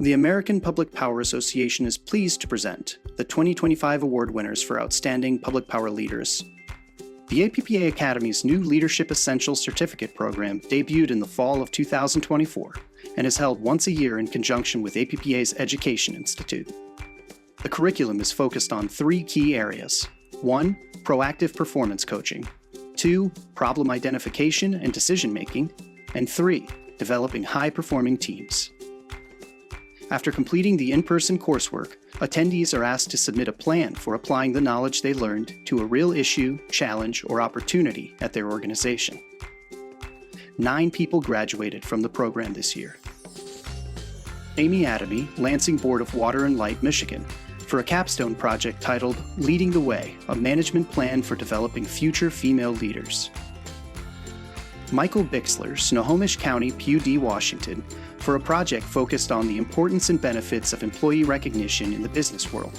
The American Public Power Association is pleased to present the 2025 award winners for Outstanding Public Power Leaders. The APPA Academy's new Leadership Essentials Certificate program debuted in the fall of 2024 and is held once a year in conjunction with APPA's Education Institute. The curriculum is focused on three key areas. 1. Proactive performance coaching. 2. Problem identification and decision-making. And 3. Developing high-performing teams. After completing the in-person coursework, attendees are asked to submit a plan for applying the knowledge they learned to a real issue, challenge, or opportunity at their organization. 9 people graduated from the program this year. Amy Adamy, Lansing Board of Water and Light, Michigan, for a capstone project titled Leading the Way, a management plan for developing future female leaders. Michael Bixler, Snohomish County, PUD, Washington, for a project focused on the importance and benefits of employee recognition in the business world.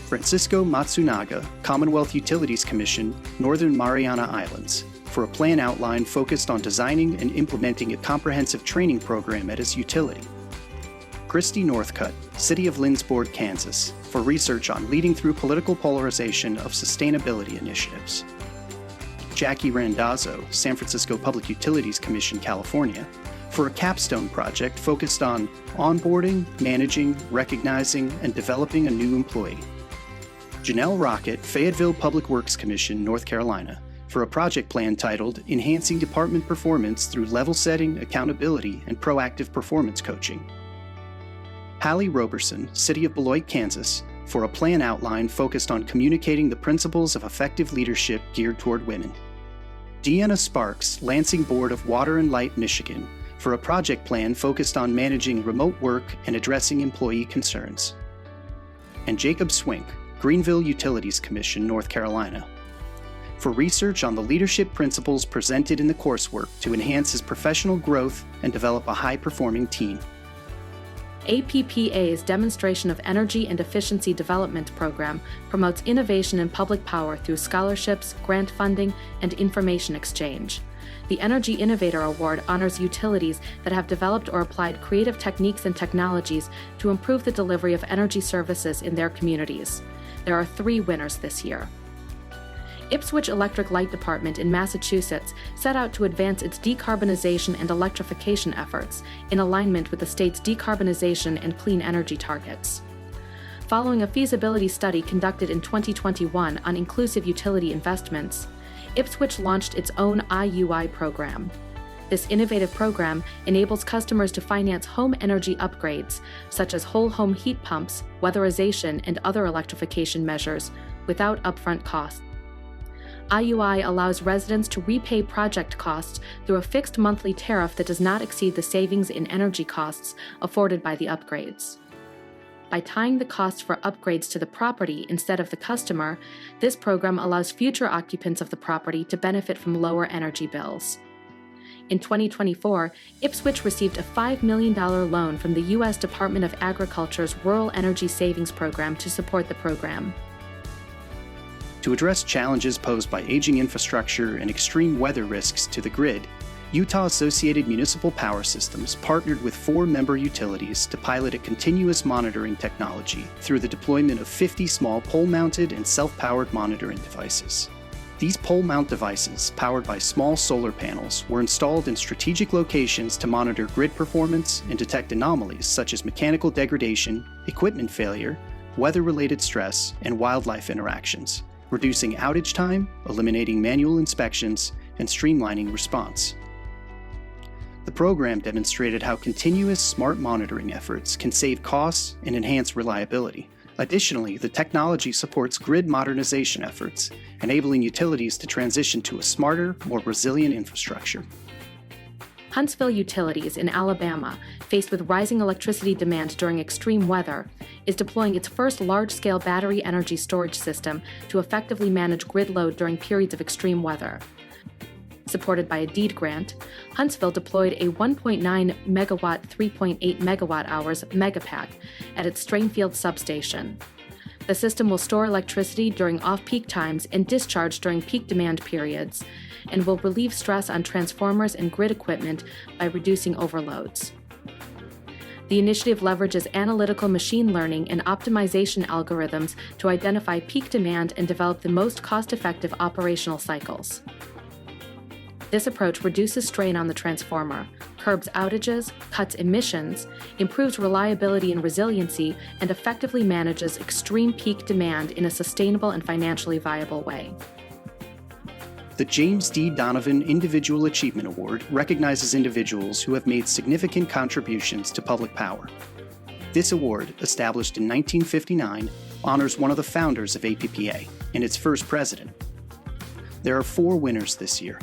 Francisco Matsunaga, Commonwealth Utilities Commission, Northern Mariana Islands, for a plan outline focused on designing and implementing a comprehensive training program at his utility. Christy Northcutt, City of Lindsborg, Kansas, for research on leading through political polarization of sustainability initiatives. Jackie Randazzo, San Francisco Public Utilities Commission, California, for a capstone project focused on onboarding, managing, recognizing, and developing a new employee. Janelle Rocket, Fayetteville Public Works Commission, North Carolina, for a project plan titled Enhancing Department Performance Through Level Setting, Accountability, and Proactive Performance Coaching. Hallie Roberson, City of Beloit, Kansas, for a plan outline focused on communicating the principles of effective leadership geared toward women. Deanna Sparks, Lansing Board of Water and Light, Michigan, for a project plan focused on managing remote work and addressing employee concerns. And Jacob Swink, Greenville Utilities Commission, North Carolina, for research on the leadership principles presented in the coursework to enhance his professional growth and develop a high-performing team. APPA's Demonstration of Energy and Efficiency Development program promotes innovation in public power through scholarships, grant funding, and information exchange. The Energy Innovator Award honors utilities that have developed or applied creative techniques and technologies to improve the delivery of energy services in their communities. There are 3 winners this year. Ipswich Electric Light Department in Massachusetts set out to advance its decarbonization and electrification efforts in alignment with the state's decarbonization and clean energy targets. Following a feasibility study conducted in 2021 on inclusive utility investments, Ipswich launched its own IUI program. This innovative program enables customers to finance home energy upgrades, such as whole home heat pumps, weatherization, and other electrification measures, without upfront costs. IUI allows residents to repay project costs through a fixed monthly tariff that does not exceed the savings in energy costs afforded by the upgrades. By tying the costs for upgrades to the property instead of the customer, this program allows future occupants of the property to benefit from lower energy bills. In 2024, Ipswich received a $5 million loan from the U.S. Department of Agriculture's Rural Energy Savings Program to support the program. To address challenges posed by aging infrastructure and extreme weather risks to the grid, Utah Associated Municipal Power Systems partnered with 4 member utilities to pilot a continuous monitoring technology through the deployment of 50 small pole-mounted and self-powered monitoring devices. These pole-mount devices, powered by small solar panels, were installed in strategic locations to monitor grid performance and detect anomalies such as mechanical degradation, equipment failure, weather-related stress, and wildlife interactions, reducing outage time, eliminating manual inspections, and streamlining response. The program demonstrated how continuous smart monitoring efforts can save costs and enhance reliability. Additionally, the technology supports grid modernization efforts, enabling utilities to transition to a smarter, more resilient infrastructure. Huntsville Utilities in Alabama, faced with rising electricity demand during extreme weather, is deploying its first large-scale battery energy storage system to effectively manage grid load during periods of extreme weather. Supported by a DEED grant, Huntsville deployed a 1.9 megawatt 3.8 megawatt hours megapack at its Strainfield substation. The system will store electricity during off-peak times and discharge during peak demand periods, and will relieve stress on transformers and grid equipment by reducing overloads. The initiative leverages analytical machine learning and optimization algorithms to identify peak demand and develop the most cost-effective operational cycles. This approach reduces strain on the transformer, curbs outages, cuts emissions, improves reliability and resiliency, and effectively manages extreme peak demand in a sustainable and financially viable way. The James D. Donovan Individual Achievement Award recognizes individuals who have made significant contributions to public power. This award, established in 1959, honors one of the founders of APPA and its first president. There are 4 winners this year.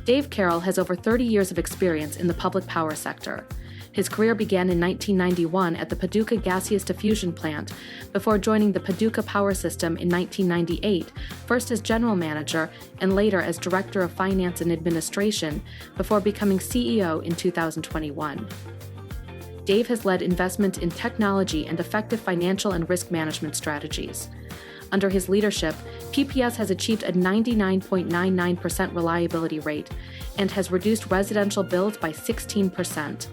Dave Carroll has over 30 years of experience in the public power sector. His career began in 1991 at the Paducah Gaseous Diffusion Plant, before joining the Paducah Power System in 1998, first as general manager and later as director of finance and administration, before becoming CEO in 2021. Dave has led investment in technology and effective financial and risk management strategies. Under his leadership, PPS has achieved a 99.99% reliability rate and has reduced residential bills by 16%.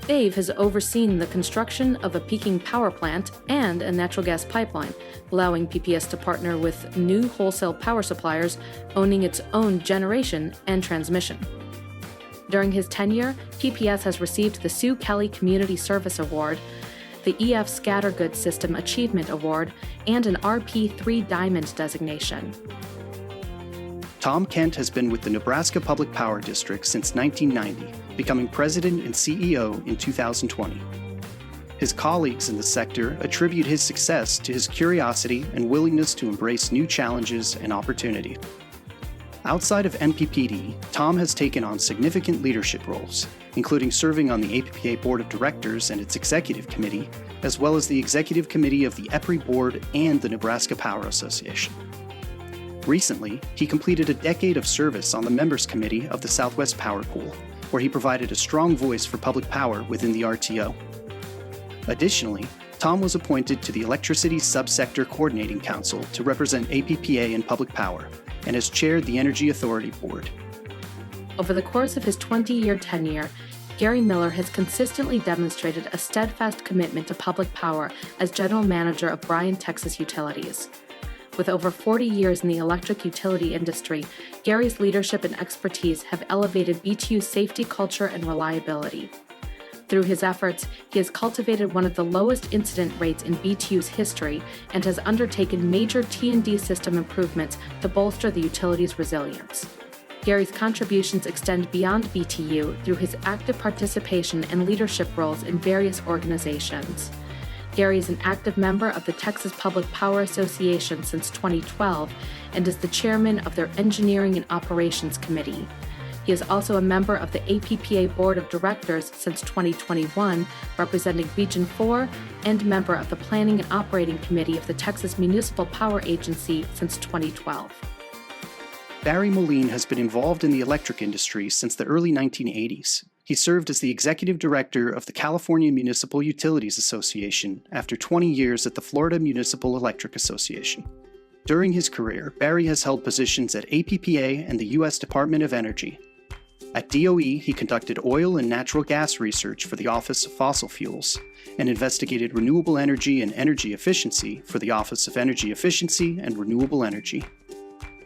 Dave has overseen the construction of a peaking power plant and a natural gas pipeline, allowing PPS to partner with new wholesale power suppliers owning its own generation and transmission. During his tenure, PPS has received the Sue Kelly Community Service Award, the EF Scattergood System Achievement Award, and an RP3 Diamond designation. Tom Kent has been with the Nebraska Public Power District since 1990, becoming president and CEO in 2020. His colleagues in the sector attribute his success to his curiosity and willingness to embrace new challenges and opportunity. Outside of NPPD, Tom has taken on significant leadership roles, including serving on the APPA Board of Directors and its Executive Committee, as well as the Executive Committee of the EPRI Board and the Nebraska Power Association. Recently, he completed a decade of service on the Members Committee of the Southwest Power Pool, where he provided a strong voice for public power within the RTO. Additionally, Tom was appointed to the Electricity Subsector Coordinating Council to represent APPA in public power, and has chaired the Energy Authority Board. Over the course of his 20-year tenure, Gary Miller has consistently demonstrated a steadfast commitment to public power as general manager of Bryan, Texas Utilities. With over 40 years in the electric utility industry, Gary's leadership and expertise have elevated BTU's safety culture and reliability. Through his efforts, he has cultivated one of the lowest incident rates in BTU's history and has undertaken major T&D system improvements to bolster the utility's resilience. Gary's contributions extend beyond BTU through his active participation and leadership roles in various organizations. Gary is an active member of the Texas Public Power Association since 2012 and is the chairman of their Engineering and Operations Committee. He is also a member of the APPA Board of Directors since 2021, representing Region 4, and member of the Planning and Operating Committee of the Texas Municipal Power Agency since 2012. Barry Moline has been involved in the electric industry since the early 1980s. He served as the executive director of the California Municipal Utilities Association after 20 years at the Florida Municipal Electric Association. During his career, Barry has held positions at APPA and the U.S. Department of Energy. At DOE, he conducted oil and natural gas research for the Office of Fossil Fuels and investigated renewable energy and energy efficiency for the Office of Energy Efficiency and Renewable Energy.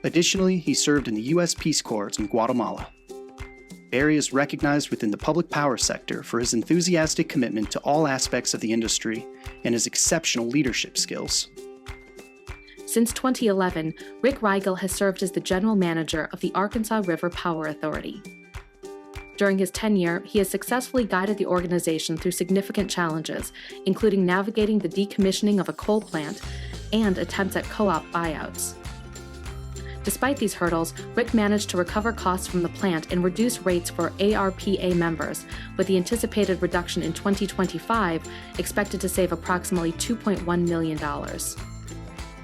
Additionally, he served in the U.S. Peace Corps in Guatemala. Barry is recognized within the public power sector for his enthusiastic commitment to all aspects of the industry and his exceptional leadership skills. Since 2011, Rick Rigel has served as the general manager of the Arkansas River Power Authority. During his tenure, he has successfully guided the organization through significant challenges, including navigating the decommissioning of a coal plant and attempts at co-op buyouts. Despite these hurdles, Rick managed to recover costs from the plant and reduce rates for ARPA members, with the anticipated reduction in 2025 expected to save approximately $2.1 million.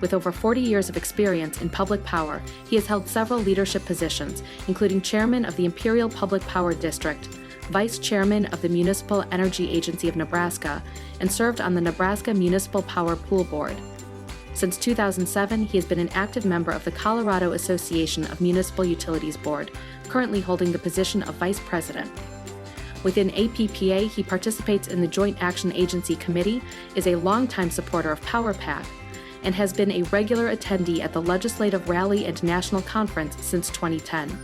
With over 40 years of experience in public power, he has held several leadership positions, including chairman of the Imperial Public Power District, vice chairman of the Municipal Energy Agency of Nebraska, and served on the Nebraska Municipal Power Pool Board. Since 2007, he has been an active member of the Colorado Association of Municipal Utilities Board, currently holding the position of vice president. Within APPA, he participates in the Joint Action Agency Committee, is a longtime supporter of PowerPack, and has been a regular attendee at the Legislative Rally and National Conference since 2010.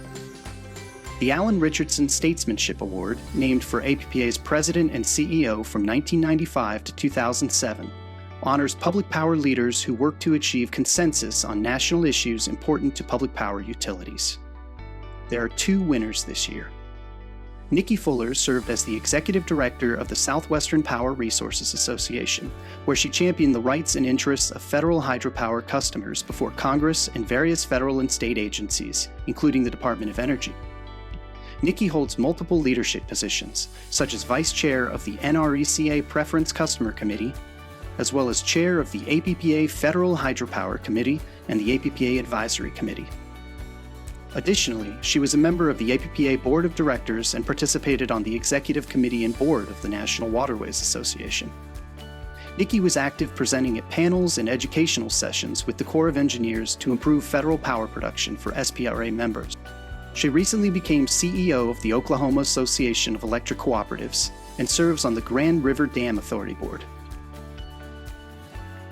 The Alan Richardson Statesmanship Award, named for APPA's president and CEO from 1995 to 2007, honors public power leaders who work to achieve consensus on national issues important to public power utilities. There are 2 winners this year. Nikki Fuller served as the executive director of the Southwestern Power Resources Association, where she championed the rights and interests of federal hydropower customers before Congress and various federal and state agencies, including the Department of Energy. Nikki holds multiple leadership positions, such as vice chair of the NRECA Preference Customer Committee, as well as chair of the APPA Federal Hydropower Committee and the APPA Advisory Committee. Additionally, she was a member of the APPA Board of Directors and participated on the Executive Committee and Board of the National Waterways Association. Nikki was active presenting at panels and educational sessions with the Corps of Engineers to improve federal power production for SPRA members. She recently became CEO of the Oklahoma Association of Electric Cooperatives and serves on the Grand River Dam Authority Board.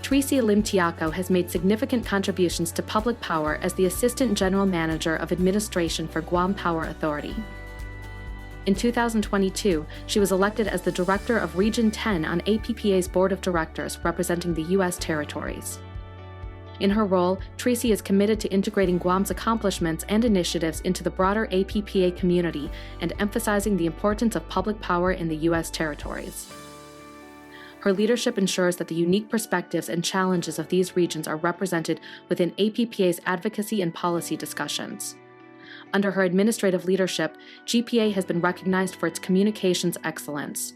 Tracy Limtiaco has made significant contributions to public power as the Assistant General Manager of Administration for Guam Power Authority. In 2022, she was elected as the Director of Region 10 on APPA's Board of Directors representing the U.S. territories. In her role, Tracy is committed to integrating Guam's accomplishments and initiatives into the broader APPA community and emphasizing the importance of public power in the U.S. territories. Her leadership ensures that the unique perspectives and challenges of these regions are represented within APPA's advocacy and policy discussions. Under her administrative leadership, GPA has been recognized for its communications excellence.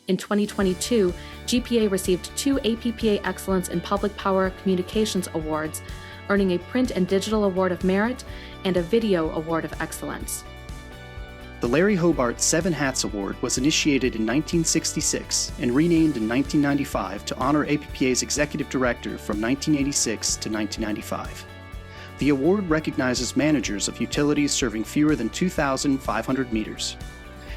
In 2022, GPA received 2 APPA Excellence in Public Power Communications Awards, earning a Print and Digital Award of Merit and a Video Award of Excellence. The Larry Hobart 7 Hats Award was initiated in 1966 and renamed in 1995 to honor APPA's executive director from 1986 to 1995. The award recognizes managers of utilities serving fewer than 2,500 meters.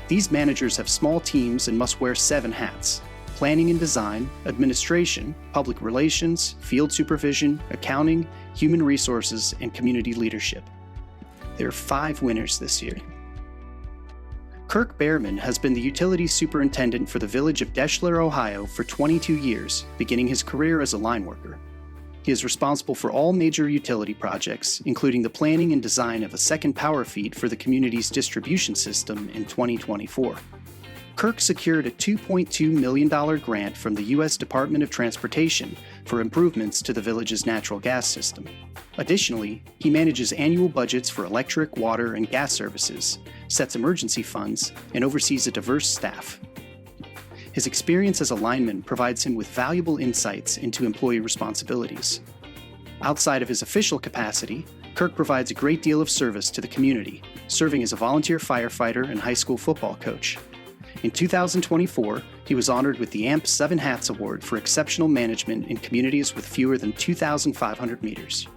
These managers have small teams and must wear 7 hats: planning and design, administration, public relations, field supervision, accounting, human resources, and community leadership. There are 5 winners this year. Kirk Behrman has been the utilities superintendent for the village of Deschler, Ohio for 22 years, beginning his career as a line worker. He is responsible for all major utility projects, including the planning and design of a second power feed for the community's distribution system in 2024. Kirk secured a $2.2 million grant from the U.S. Department of Transportation for improvements to the village's natural gas system. Additionally, he manages annual budgets for electric, water, and gas services, sets emergency funds, and oversees a diverse staff. His experience as a lineman provides him with valuable insights into employee responsibilities. Outside of his official capacity, Kirk provides a great deal of service to the community, serving as a volunteer firefighter and high school football coach. In 2024, he was honored with the AMP 7 Hats Award for exceptional management in communities with fewer than 2,500 meters.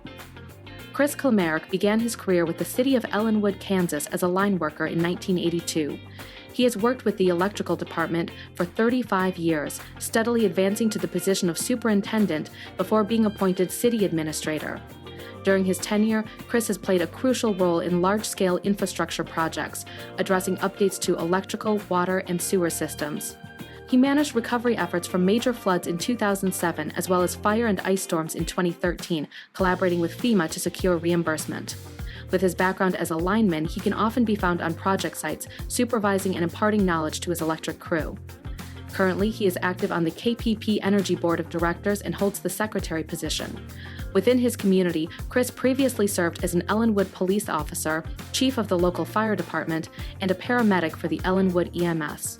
Chris Kilmerick began his career with the city of Ellenwood, Kansas as a line worker in 1982. He has worked with the electrical department for 35 years, steadily advancing to the position of superintendent before being appointed city administrator. During his tenure, Chris has played a crucial role in large-scale infrastructure projects, addressing updates to electrical, water, and sewer systems. He managed recovery efforts from major floods in 2007, as well as fire and ice storms in 2013, collaborating with FEMA to secure reimbursement. With his background as a lineman, he can often be found on project sites, supervising and imparting knowledge to his electric crew. Currently, he is active on the KPP Energy Board of Directors and holds the secretary position. Within his community, Chris previously served as an Ellenwood police officer, chief of the local fire department, and a paramedic for the Ellenwood EMS.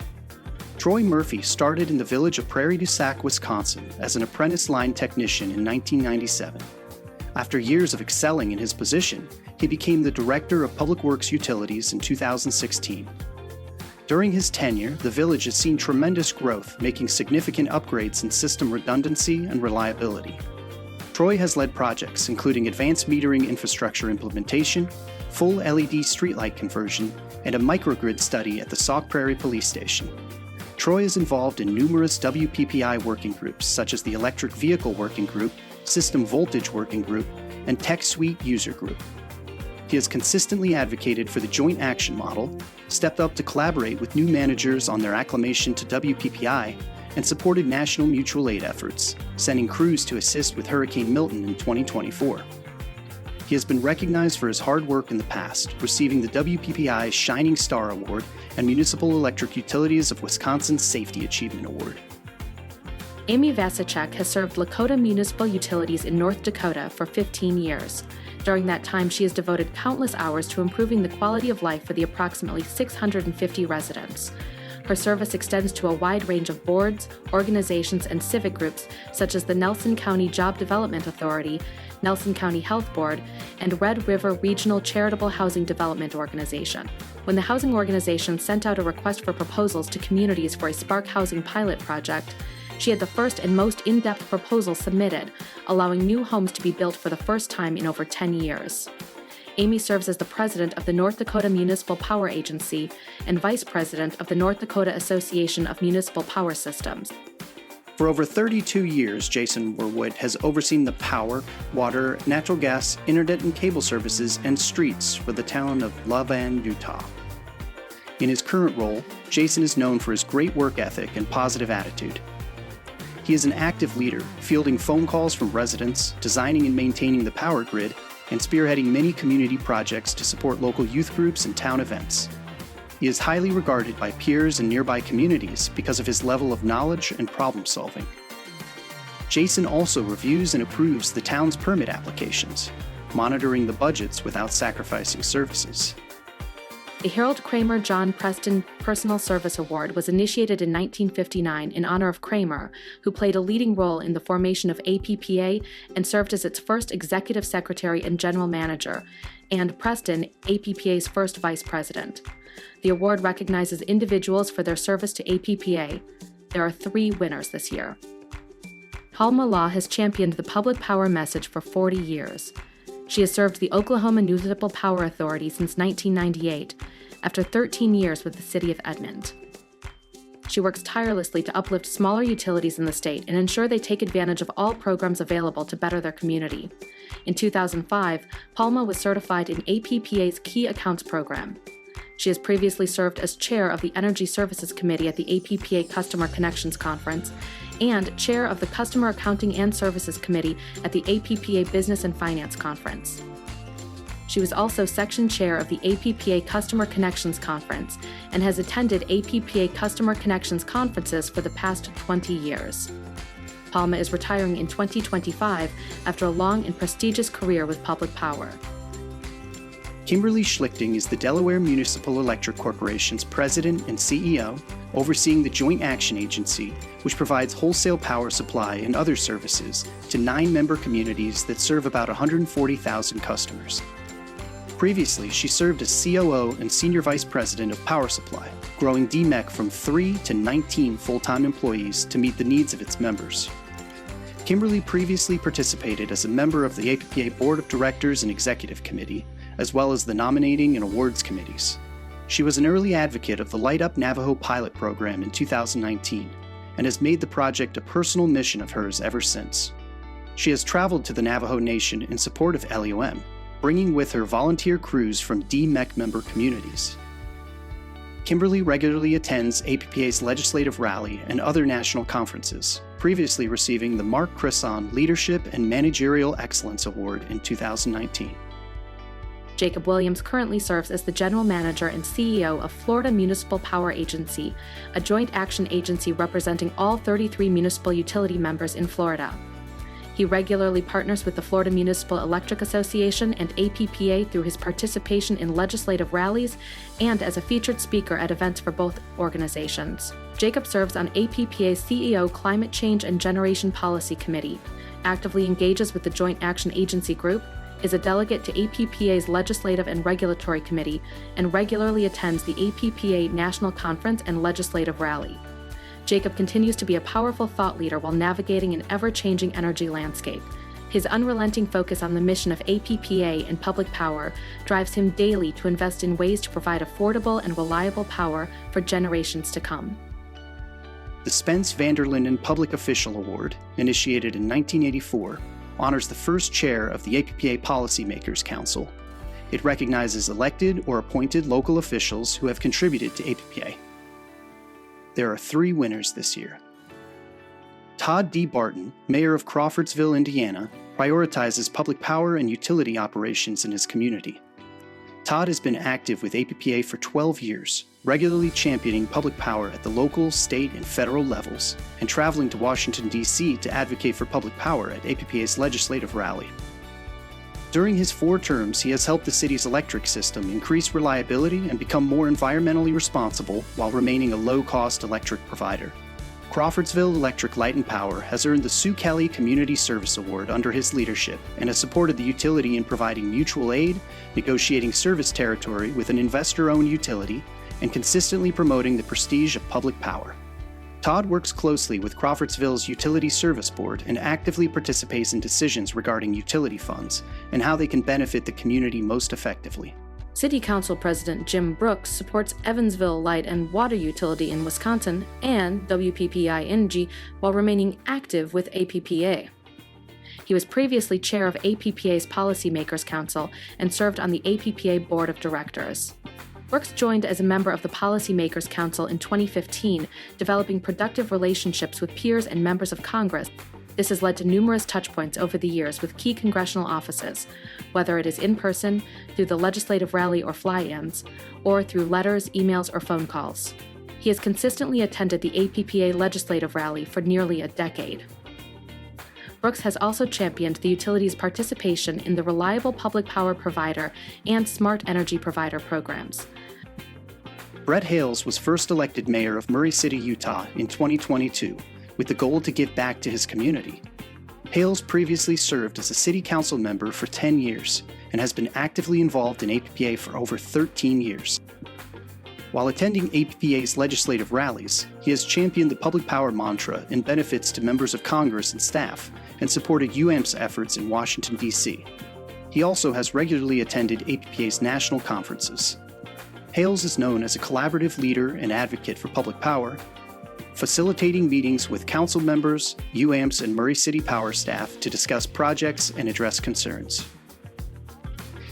Troy Murphy started in the village of Prairie du Sac, Wisconsin, as an apprentice line technician in 1997. After years of excelling in his position, he became the Director of Public Works Utilities in 2016. During his tenure, the village has seen tremendous growth, making significant upgrades in system redundancy and reliability. Troy has led projects including advanced metering infrastructure implementation, full LED streetlight conversion, and a microgrid study at the Sauk Prairie Police Station. Troy is involved in numerous WPPI working groups, such as the Electric Vehicle Working Group, System Voltage Working Group, and Tech Suite User Group. He has consistently advocated for the joint action model, stepped up to collaborate with new managers on their acclimation to WPPI, and supported national mutual aid efforts, sending crews to assist with Hurricane Milton in 2024. He has been recognized for his hard work in the past, receiving the WPPI Shining Star Award and Municipal Electric Utilities of Wisconsin's Safety Achievement Award. Amy Vasicek has served Lakota Municipal Utilities in North Dakota for 15 years. During that time, she has devoted countless hours to improving the quality of life for the approximately 650 residents. Her service extends to a wide range of boards, organizations, and civic groups such as the Nelson County Job Development Authority, Nelson County Health Board, and Red River Regional Charitable Housing Development Organization. When the housing organization sent out a request for proposals to communities for a Spark Housing pilot project, she had the first and most in-depth proposal submitted, allowing new homes to be built for the first time in over 10 years. Amy serves as the president of the North Dakota Municipal Power Agency and vice president of the North Dakota Association of Municipal Power Systems. For over 32 years, Jason Werwood has overseen the power, water, natural gas, internet and cable services, and streets for the town of Lavan, Utah. In his current role, Jason is known for his great work ethic and positive attitude. He is an active leader, fielding phone calls from residents, designing and maintaining the power grid, and spearheading many community projects to support local youth groups and town events. He is highly regarded by peers and nearby communities because of his level of knowledge and problem solving. Jason also reviews and approves the town's permit applications, monitoring the budgets without sacrificing services. The Harold Kramer John Preston Personal Service Award was initiated in 1959 in honor of Kramer, who played a leading role in the formation of APPA and served as its first executive secretary and general manager, and Preston, APPA's first vice president. The award recognizes individuals for their service to APPA. There are 3 winners this year. Palma Law has championed the public power message for 40 years. She has served the Oklahoma Municipal Power Authority since 1998, after 13 years with the City of Edmond. She works tirelessly to uplift smaller utilities in the state and ensure they take advantage of all programs available to better their community. In 2005, Palma was certified in APPA's Key Accounts program. She has previously served as chair of the Energy Services Committee at the APPA Customer Connections Conference and chair of the Customer Accounting and Services Committee at the APPA Business and Finance Conference. She was also section chair of the APPA Customer Connections Conference and has attended APPA Customer Connections conferences for the past 20 years. Palma is retiring in 2025 after a long and prestigious career with public power. Kimberly Schlichting is the Delaware Municipal Electric Corporation's president and CEO, overseeing the Joint Action Agency, which provides wholesale power supply and other services to 9 member communities that serve about 140,000 customers. Previously, she served as COO and Senior Vice President of Power Supply, growing DMEC from 3 to 19 full-time employees to meet the needs of its members. Kimberly previously participated as a member of the APPA Board of Directors and Executive Committee, as well as the Nominating and Awards Committees. She was an early advocate of the Light Up Navajo pilot program in 2019 and has made the project a personal mission of hers ever since. She has traveled to the Navajo Nation in support of LEOM, bringing with her volunteer crews from DMEC member communities. Kimberly regularly attends APPA's legislative rally and other national conferences, previously receiving the Mark Crisson Leadership and Managerial Excellence Award in 2019. Jacob Williams currently serves as the General Manager and CEO of Florida Municipal Power Agency, a joint action agency representing all 33 municipal utility members in Florida. He regularly partners with the Florida Municipal Electric Association and APPA through his participation in legislative rallies and as a featured speaker at events for both organizations. Jacob serves on APPA's CEO Climate Change and Generation Policy Committee, actively engages with the Joint Action Agency Group, is a delegate to APPA's Legislative and Regulatory Committee, and regularly attends the APPA National Conference and Legislative Rally. Jacob continues to be a powerful thought leader while navigating an ever-changing energy landscape. His unrelenting focus on the mission of APPA and public power drives him daily to invest in ways to provide affordable and reliable power for generations to come. The Spence Vanderlinden Public Official Award, initiated in 1984, honors the first chair of the APPA Policymakers Council. It recognizes elected or appointed local officials who have contributed to APPA. There are 3 winners this year. Todd D. Barton, mayor of Crawfordsville, Indiana, prioritizes public power and utility operations in his community. Todd has been active with APPA for 12 years, regularly championing public power at the local, state, and federal levels, and traveling to Washington, D.C. to advocate for public power at APPA's legislative rally. During his 4 terms, he has helped the city's electric system increase reliability and become more environmentally responsible while remaining a low-cost electric provider. Crawfordsville Electric Light and Power has earned the Sue Kelly Community Service Award under his leadership and has supported the utility in providing mutual aid, negotiating service territory with an investor-owned utility, and consistently promoting the prestige of public power. Todd works closely with Crawfordsville's Utility Service Board and actively participates in decisions regarding utility funds and how they can benefit the community most effectively. City Council President Jim Brooks supports Evansville Light and Water Utility in Wisconsin and WPPI Energy while remaining active with APPA. He was previously chair of APPA's Policymakers Council and served on the APPA Board of Directors. Brooks joined as a member of the Policymakers Council in 2015, developing productive relationships with peers and members of Congress. This has led to numerous touchpoints over the years with key congressional offices, whether it is in person, through the legislative rally or fly-ins, or through letters, emails, or phone calls. He has consistently attended the APPA legislative rally for nearly a decade. Brooks has also championed the utility's participation in the Reliable Public Power Provider and Smart Energy Provider programs. Brett Hales was first elected mayor of Murray City, Utah in 2022, with the goal to give back to his community. Hales previously served as a city council member for 10 years and has been actively involved in APPA for over 13 years. While attending APPA's legislative rallies, he has championed the public power mantra and benefits to members of Congress and staff, and supported UAMP's efforts in Washington, D.C. He also has regularly attended APPA's national conferences. Hales is known as a collaborative leader and advocate for public power, facilitating meetings with council members, UAMPs, and Murray City Power staff to discuss projects and address concerns.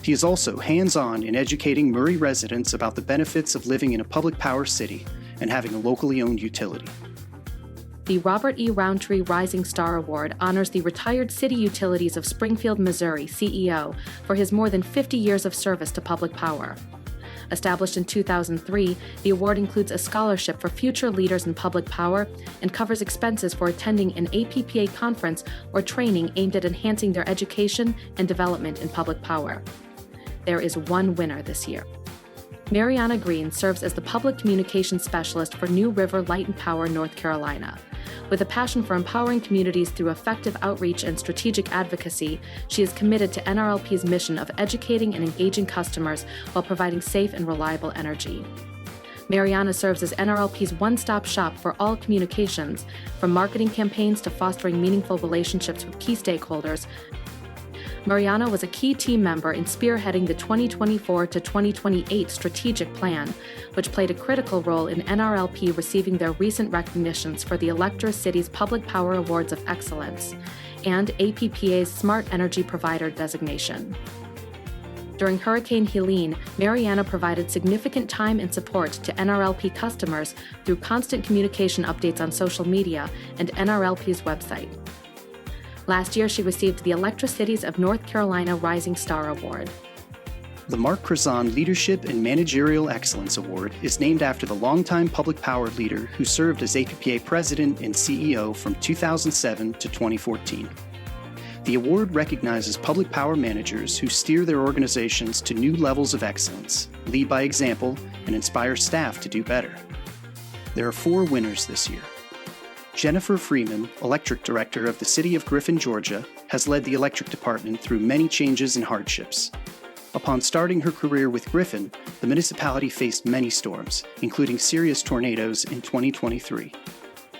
He is also hands-on in educating Murray residents about the benefits of living in a public power city and having a locally owned utility. The Robert E. Roundtree Rising Star Award honors the retired City Utilities of Springfield, Missouri CEO for his more than 50 years of service to public power. Established in 2003, the award includes a scholarship for future leaders in public power and covers expenses for attending an APPA conference or training aimed at enhancing their education and development in public power. There is one winner this year. Mariana Green serves as the Public Communications Specialist for New River Light and Power, North Carolina. With a passion for empowering communities through effective outreach and strategic advocacy, she is committed to NRLP's mission of educating and engaging customers while providing safe and reliable energy. Mariana serves as NRLP's one-stop shop for all communications, from marketing campaigns to fostering meaningful relationships with key stakeholders. Mariana was a key team member in spearheading the 2024 to 2028 strategic plan, which played a critical role in NRLP receiving their recent recognitions for the Electra Cities Public Power Awards of Excellence and APPA's Smart Energy Provider designation. During Hurricane Helene, Mariana provided significant time and support to NRLP customers through constant communication updates on social media and NRLP's website. Last year, she received the Electra Cities of North Carolina Rising Star Award. The Mark Curzon Leadership and Managerial Excellence Award is named after the longtime public power leader who served as APPA president and CEO from 2007 to 2014. The award recognizes public power managers who steer their organizations to new levels of excellence, lead by example, and inspire staff to do better. There are 4 winners this year. Jennifer Freeman, Electric Director of the City of Griffin, Georgia, has led the electric department through many changes and hardships. Upon starting her career with Griffin, the municipality faced many storms, including serious tornadoes in 2023.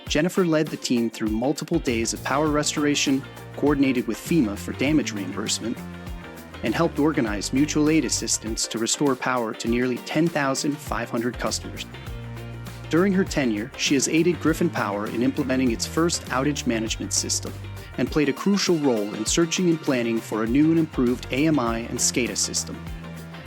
Jennifer led the team through multiple days of power restoration, coordinated with FEMA for damage reimbursement, and helped organize mutual aid assistance to restore power to nearly 10,500 customers. During her tenure, she has aided Griffin Power in implementing its first outage management system and played a crucial role in searching and planning for a new and improved AMI and SCADA system.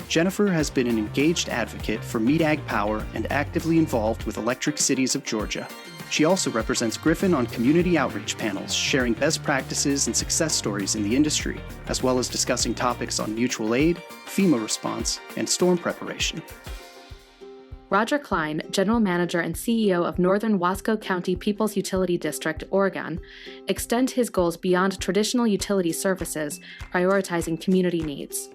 Jennifer has been an engaged advocate for MEDAG Power and actively involved with Electric Cities of Georgia. She also represents Griffin on community outreach panels, sharing best practices and success stories in the industry, as well as discussing topics on mutual aid, FEMA response, and storm preparation. Roger Klein, General Manager and CEO of Northern Wasco County People's Utility District, Oregon, extends his goals beyond traditional utility services, prioritizing community needs.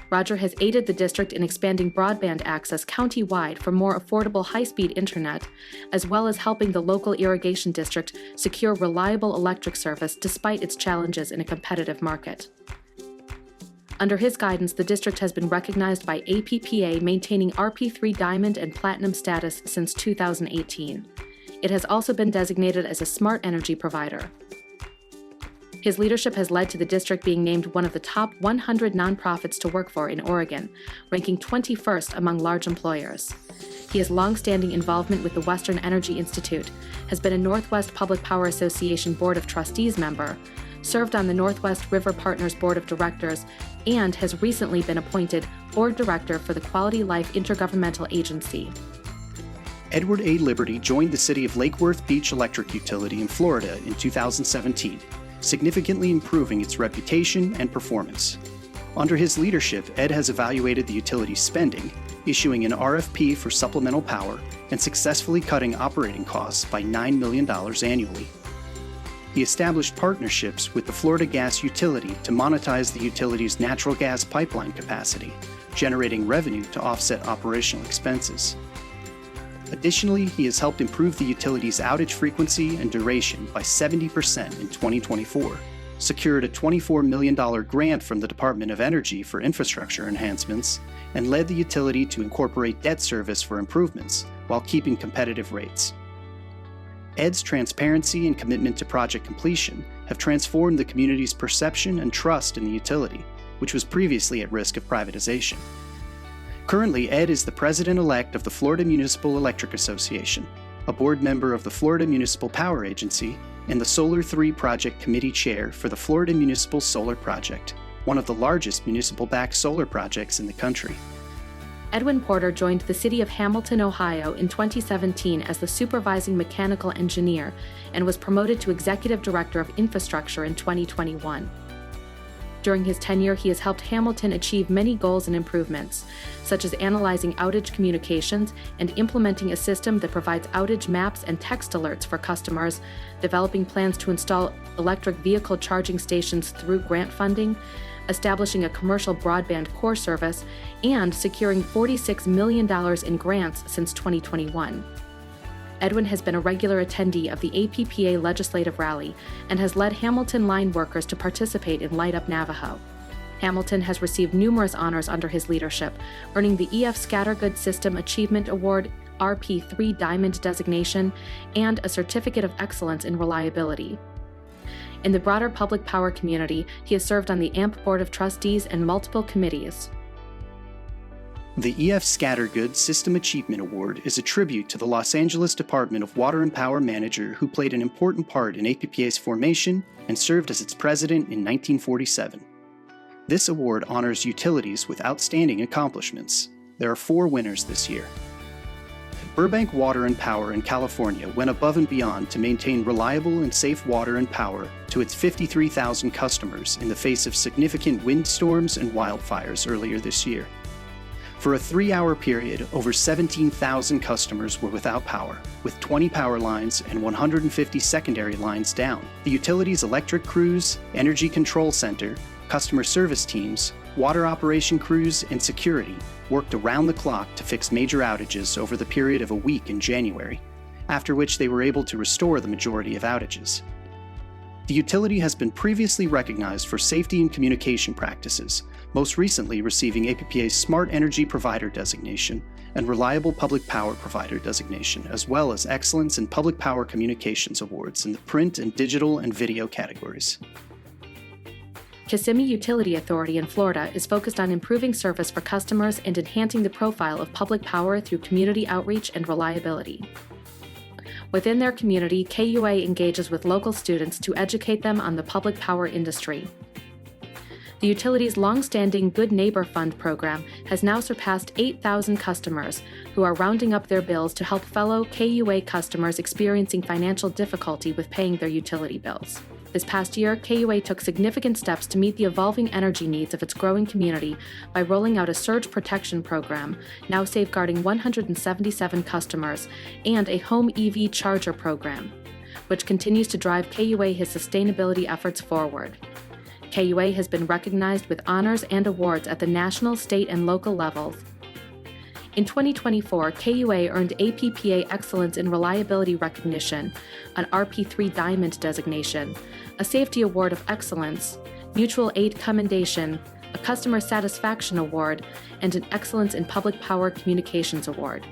Roger has aided the district in expanding broadband access countywide for more affordable high-speed internet, as well as helping the local irrigation district secure reliable electric service despite its challenges in a competitive market. Under his guidance, the district has been recognized by APPA, maintaining RP3 Diamond and Platinum status since 2018. It has also been designated as a smart energy provider. His leadership has led to the district being named one of the top 100 nonprofits to work for in Oregon, ranking 21st among large employers. He has long-standing involvement with the Western Energy Institute, has been a Northwest Public Power Association Board of Trustees member, served on the Northwest River Partners Board of Directors, and has recently been appointed Board Director for the Quality Life Intergovernmental Agency. Edward A. Liberty joined the City of Lake Worth Beach Electric Utility in Florida in 2017, significantly improving its reputation and performance. Under his leadership, Ed has evaluated the utility's spending, issuing an RFP for supplemental power, and successfully cutting operating costs by $9 million annually. He established partnerships with the Florida Gas Utility to monetize the utility's natural gas pipeline capacity, generating revenue to offset operational expenses. Additionally, he has helped improve the utility's outage frequency and duration by 70% in 2024, secured a $24 million grant from the Department of Energy for infrastructure enhancements, and led the utility to incorporate debt service for improvements while keeping competitive rates. Ed's transparency and commitment to project completion have transformed the community's perception and trust in the utility, which was previously at risk of privatization. Currently, Ed is the president-elect of the Florida Municipal Electric Association, a board member of the Florida Municipal Power Agency, and the Solar 3 Project Committee Chair for the Florida Municipal Solar Project, one of the largest municipal-backed solar projects in the country. Edwin Porter joined the City of Hamilton, Ohio in 2017 as the supervising mechanical engineer and was promoted to Executive Director of Infrastructure in 2021. During his tenure, he has helped Hamilton achieve many goals and improvements, such as analyzing outage communications and implementing a system that provides outage maps and text alerts for customers, developing plans to install electric vehicle charging stations through grant funding, establishing a commercial broadband core service, and securing $46 million in grants since 2021. Edwin has been a regular attendee of the APPA Legislative Rally and has led Hamilton line workers to participate in Light Up Navajo. Hamilton has received numerous honors under his leadership, earning the EF Scattergood System Achievement Award, RP3 Diamond designation, and a Certificate of Excellence in Reliability. In the broader public power community, he has served on the AMP Board of Trustees and multiple committees. The EF Scattergood System Achievement Award is a tribute to the Los Angeles Department of Water and Power manager who played an important part in APPA's formation and served as its president in 1947. This award honors utilities with outstanding accomplishments. There are 4 winners this year. Burbank Water and Power in California went above and beyond to maintain reliable and safe water and power to its 53,000 customers in the face of significant windstorms and wildfires earlier this year. For a 3-hour period, over 17,000 customers were without power, with 20 power lines and 150 secondary lines down. The utility's electric crews, energy control center, customer service teams, water operation crews, and security worked around the clock to fix major outages over the period of a week in January, after which they were able to restore the majority of outages. The utility has been previously recognized for safety and communication practices, most recently receiving APPA's Smart Energy Provider designation and Reliable Public Power Provider designation, as well as Excellence in Public Power Communications Awards in the print and digital and video categories. Kissimmee Utility Authority in Florida is focused on improving service for customers and enhancing the profile of public power through community outreach and reliability. Within their community, KUA engages with local students to educate them on the public power industry. The utility's long-standing Good Neighbor Fund program has now surpassed 8,000 customers who are rounding up their bills to help fellow KUA customers experiencing financial difficulty with paying their utility bills. This past year, KUA took significant steps to meet the evolving energy needs of its growing community by rolling out a surge protection program, now safeguarding 177 customers, and a home EV charger program, which continues to drive KUA his sustainability efforts forward. KUA has been recognized with honors and awards at the national, state, and local levels. In 2024, KUA earned APPA Excellence in Reliability Recognition, an RP3 Diamond designation, a Safety Award of Excellence, Mutual Aid Commendation, a Customer Satisfaction Award, and an Excellence in Public Power Communications Award.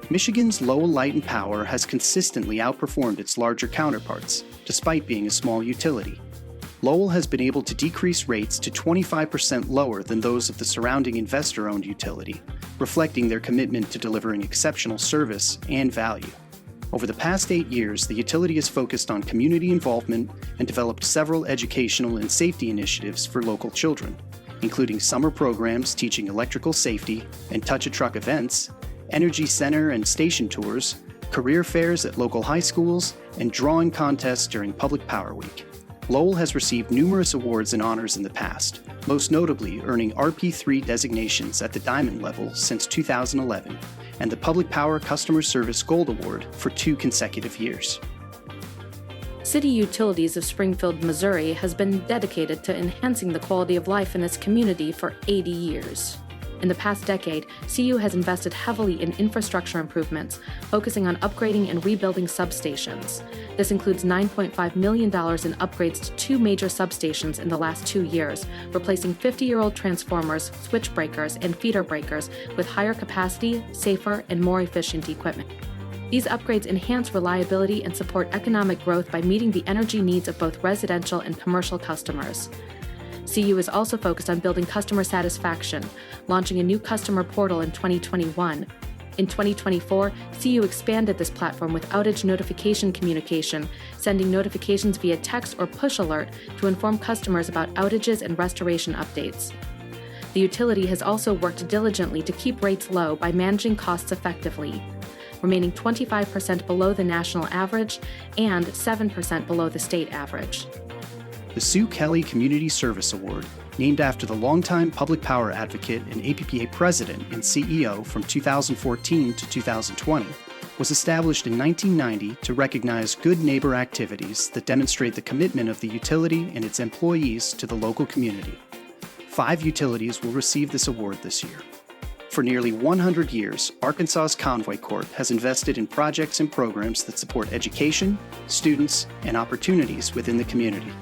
Michigan's Lowell Light and Power has consistently outperformed its larger counterparts, despite being a small utility. Lowell has been able to decrease rates to 25% lower than those of the surrounding investor-owned utility, reflecting their commitment to delivering exceptional service and value. Over the past 8 years, the utility has focused on community involvement and developed several educational and safety initiatives for local children, including summer programs teaching electrical safety and touch-a-truck events, energy center and station tours, career fairs at local high schools, and drawing contests during Public Power Week. Lowell has received numerous awards and honors in the past, most notably earning RP3 designations at the Diamond level since 2011, and the Public Power Customer Service Gold Award for 2 consecutive years. City Utilities of Springfield, Missouri has been dedicated to enhancing the quality of life in its community for 80 years. In the past decade, CU has invested heavily in infrastructure improvements, focusing on upgrading and rebuilding substations. This includes $9.5 million in upgrades to 2 major substations in the last 2 years, replacing 50-year-old transformers, switch breakers, and feeder breakers with higher capacity, safer, and more efficient equipment. These upgrades enhance reliability and support economic growth by meeting the energy needs of both residential and commercial customers. CU is also focused on building customer satisfaction, launching a new customer portal in 2021. In 2024, CU expanded this platform with outage notification communication, sending notifications via text or push alert to inform customers about outages and restoration updates. The utility has also worked diligently to keep rates low by managing costs effectively, remaining 25% below the national average and 7% below the state average. The Sue Kelly Community Service Award, named after the longtime public power advocate and APPA president and CEO from 2014 to 2020, was established in 1990 to recognize good neighbor activities that demonstrate the commitment of the utility and its employees to the local community. 5 utilities will receive this award this year. For nearly 100 years, Arkansas's Convoy Corp has invested in projects and programs that support education, students, and opportunities within the community.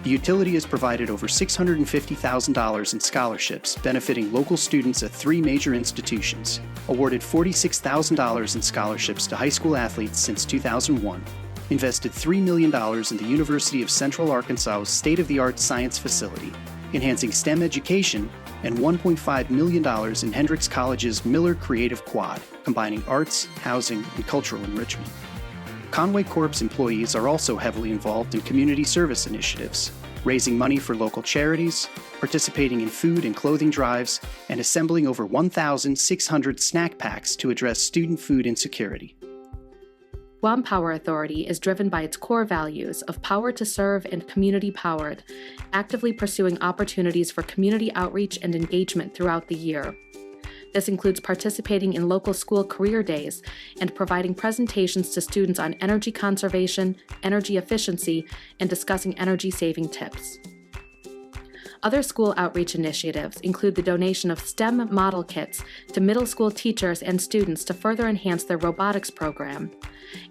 The utility has provided over $650,000 in scholarships benefiting local students at 3 major institutions, awarded $46,000 in scholarships to high school athletes since 2001, invested $3 million in the University of Central Arkansas's state-of-the-art science facility, enhancing STEM education, and $1.5 million in Hendrix College's Miller Creative Quad, combining arts, housing, and cultural enrichment. Conway Corp's employees are also heavily involved in community service initiatives, raising money for local charities, participating in food and clothing drives, and assembling over 1,600 snack packs to address student food insecurity. Guam Power Authority is driven by its core values of power to serve and community powered, actively pursuing opportunities for community outreach and engagement throughout the year. This includes participating in local school career days and providing presentations to students on energy conservation, energy efficiency, and discussing energy-saving tips. Other school outreach initiatives include the donation of STEM model kits to middle school teachers and students to further enhance their robotics program,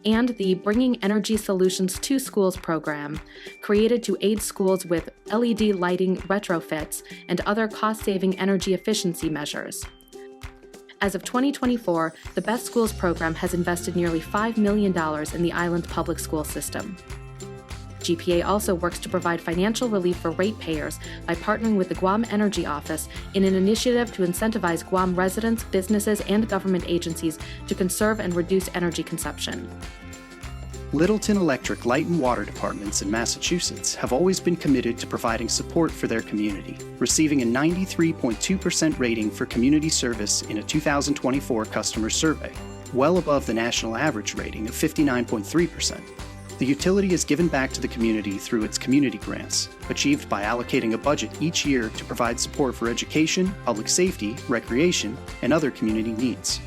and the Bringing Energy Solutions to Schools program, created to aid schools with LED lighting retrofits and other cost-saving energy efficiency measures. As of 2024, the Best Schools program has invested nearly $5 million in the island public school system. GPA also works to provide financial relief for ratepayers by partnering with the Guam Energy Office in an initiative to incentivize Guam residents, businesses, and government agencies to conserve and reduce energy consumption. Littleton Electric Light and Water Departments in Massachusetts have always been committed to providing support for their community, receiving a 93.2% rating for community service in a 2024 customer survey, well above the national average rating of 59.3%. The utility has given back to the community through its community grants, achieved by allocating a budget each year to provide support for education, public safety, recreation, and other community needs.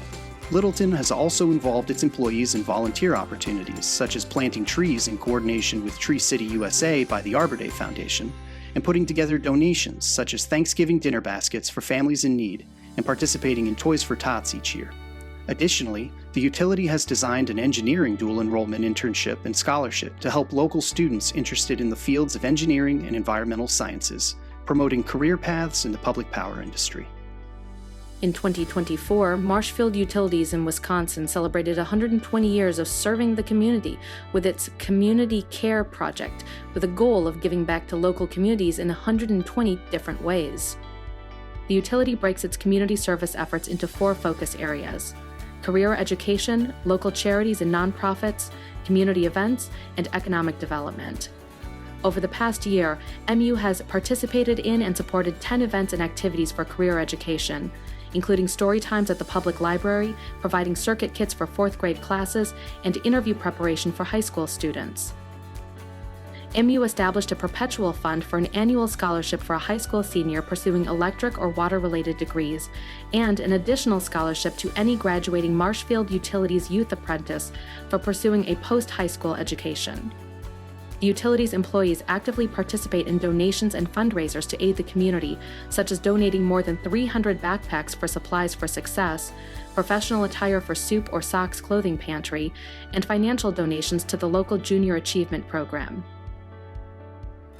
Littleton has also involved its employees in volunteer opportunities, such as planting trees in coordination with Tree City USA by the Arbor Day Foundation, and putting together donations such as Thanksgiving dinner baskets for families in need, and participating in Toys for Tots each year. Additionally, the utility has designed an engineering dual enrollment internship and scholarship to help local students interested in the fields of engineering and environmental sciences, promoting career paths in the public power industry. In 2024, Marshfield Utilities in Wisconsin celebrated 120 years of serving the community with its Community Care Project, with a goal of giving back to local communities in 120 different ways. The utility breaks its community service efforts into 4 focus areas: career education, local charities and nonprofits, community events, and economic development. Over the past year, MU has participated in and supported 10 events and activities for career education, including story times at the public library, providing circuit kits for 4th grade classes, and interview preparation for high school students. MU established a perpetual fund for an annual scholarship for a high school senior pursuing electric or water-related degrees, and an additional scholarship to any graduating Marshfield Utilities youth apprentice for pursuing a post-high school education. The utility's employees actively participate in donations and fundraisers to aid the community, such as donating more than 300 backpacks for Supplies for Success, professional attire for Soup or Socks Clothing Pantry, and financial donations to the local Junior Achievement Program.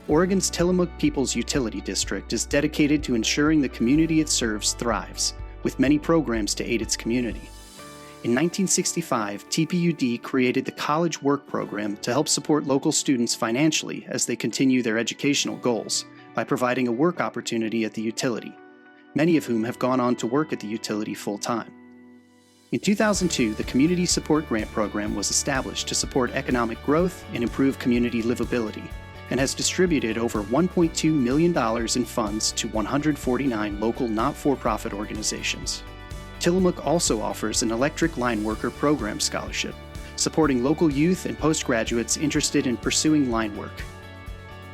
Oregon's Tillamook People's Utility District is dedicated to ensuring the community it serves thrives, with many programs to aid its community. In 1965, TPUD created the College Work Program to help support local students financially as they continue their educational goals by providing a work opportunity at the utility, many of whom have gone on to work at the utility full-time. In 2002, the Community Support Grant Program was established to support economic growth and improve community livability, and has distributed over $1.2 million in funds to 149 local not-for-profit organizations. Tillamook also offers an Electric Line Worker Program Scholarship, supporting local youth and postgraduates interested in pursuing line work.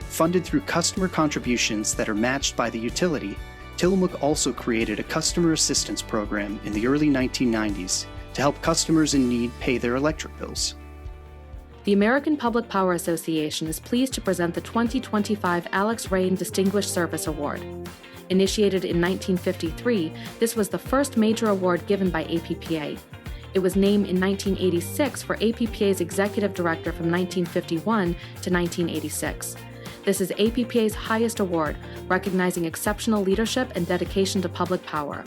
Funded through customer contributions that are matched by the utility, Tillamook also created a customer assistance program in the early 1990s to help customers in need pay their electric bills. The American Public Power Association is pleased to present the 2025 Alex Rain Distinguished Service Award. Initiated in 1953, this was the first major award given by APPA. It was named in 1986 for APPA's executive director from 1951 to 1986. This is APPA's highest award, recognizing exceptional leadership and dedication to public power.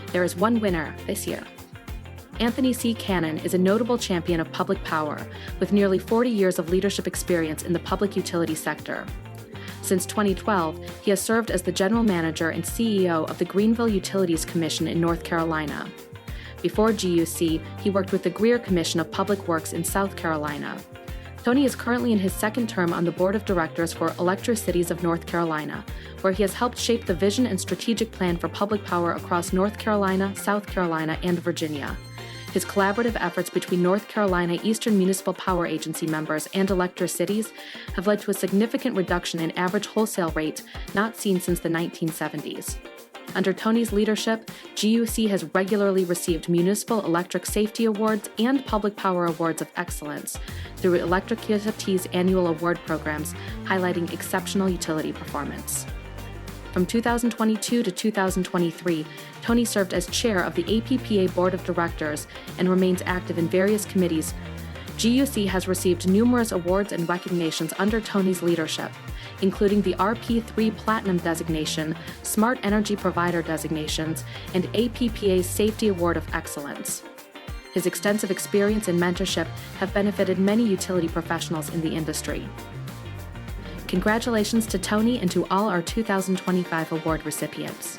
There is one winner this year. Anthony C. Cannon is a notable champion of public power, with nearly 40 years of leadership experience in the public utility sector. Since 2012, he has served as the general manager and CEO of the Greenville Utilities Commission in North Carolina. Before GUC, he worked with the Greer Commission of Public Works in South Carolina. Tony is currently in his 2nd term on the board of directors for Electricities of North Carolina, where he has helped shape the vision and strategic plan for public power across North Carolina, South Carolina, and Virginia. His collaborative efforts between North Carolina Eastern Municipal Power Agency members and Electricities have led to a significant reduction in average wholesale rates not seen since the 1970s. Under Tony's leadership, GUC has regularly received Municipal Electric Safety Awards and Public Power Awards of Excellence through Electricity's annual award programs highlighting exceptional utility performance. From 2022 to 2023, Tony served as chair of the APPA Board of Directors and remains active in various committees. GUC has received numerous awards and recognitions under Tony's leadership, including the RP3 Platinum designation, Smart Energy Provider designations, and APPA's Safety Award of Excellence. His extensive experience and mentorship have benefited many utility professionals in the industry. Congratulations to Tony and to all our 2025 award recipients.